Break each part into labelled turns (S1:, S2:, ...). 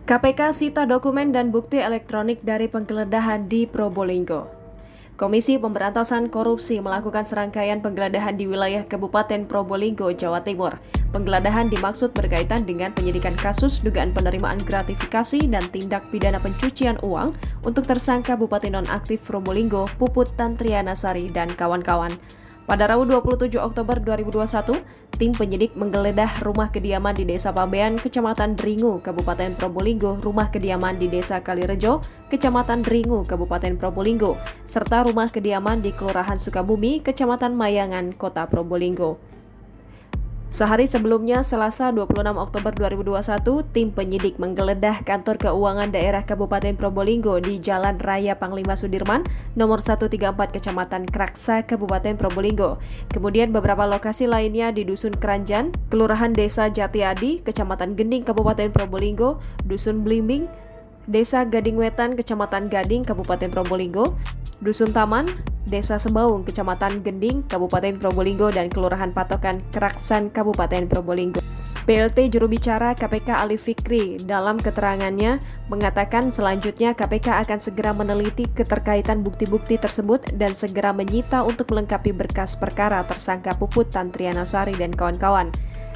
S1: KPK sita dokumen dan bukti elektronik dari penggeledahan di Probolinggo. Komisi Pemberantasan Korupsi melakukan serangkaian penggeledahan di wilayah Kabupaten Probolinggo, Jawa Timur. Penggeledahan dimaksud berkaitan dengan penyidikan kasus dugaan penerimaan gratifikasi dan tindak pidana pencucian uang untuk tersangka Bupati Nonaktif Probolinggo, Puput Tantriana Sari dan kawan-kawan. Pada Rabu 27 Oktober 2021, tim penyidik menggeledah rumah kediaman di Desa Pabean, Kecamatan Dringu, Kabupaten Probolinggo, rumah kediaman di Desa Kalirejo, Kecamatan Dringu, Kabupaten Probolinggo, serta rumah kediaman di Kelurahan Sukabumi, Kecamatan Mayangan, Kota Probolinggo. Sehari sebelumnya, Selasa 26 Oktober 2021, tim penyidik menggeledah kantor keuangan daerah Kabupaten Probolinggo di Jalan Raya Panglima Sudirman, nomor 134 Kecamatan Kraksa, Kabupaten Probolinggo. Kemudian beberapa lokasi lainnya di Dusun Keranjan, Kelurahan Desa Jatiadi, Kecamatan Gending, Kabupaten Probolinggo, Dusun Blimbing, Desa Gading Wetan, Kecamatan Gading, Kabupaten Probolinggo, Dusun Taman, Desa Sembaung, Kecamatan Gending, Kabupaten Probolinggo, dan Kelurahan Patokan, Keraksan, Kabupaten Probolinggo. PLT juru bicara KPK Ali Fikri dalam keterangannya mengatakan selanjutnya KPK akan segera meneliti keterkaitan bukti-bukti tersebut dan segera menyita untuk melengkapi berkas perkara tersangka Puput Tantriana Sari dan kawan-kawan.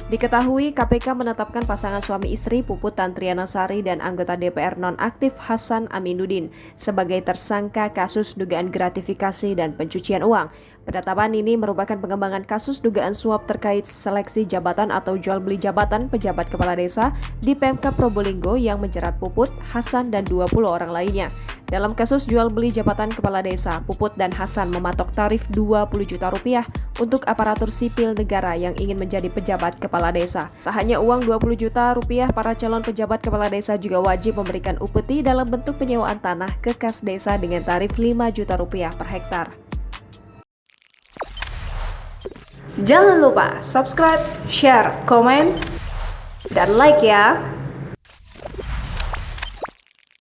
S1: Diketahui KPK menetapkan pasangan suami istri Puput Tantriana Sari dan anggota DPR nonaktif Hasan Aminuddin sebagai tersangka kasus dugaan gratifikasi dan pencucian uang. Penetapan ini merupakan pengembangan kasus dugaan suap terkait seleksi jabatan atau jual beli jabatan pejabat kepala desa di Pemkab Probolinggo yang menjerat Puput, Hasan, dan 20 orang lainnya. Dalam kasus jual beli jabatan kepala desa, Puput dan Hasan mematok tarif 20 juta rupiah untuk aparatur sipil negara yang ingin menjadi pejabat kepala desa. Tak hanya uang 20 juta rupiah, para calon pejabat kepala desa juga wajib memberikan upeti dalam bentuk penyewaan tanah ke kas desa dengan tarif 5 juta rupiah per hektar. Jangan lupa subscribe, share, komen, dan like ya!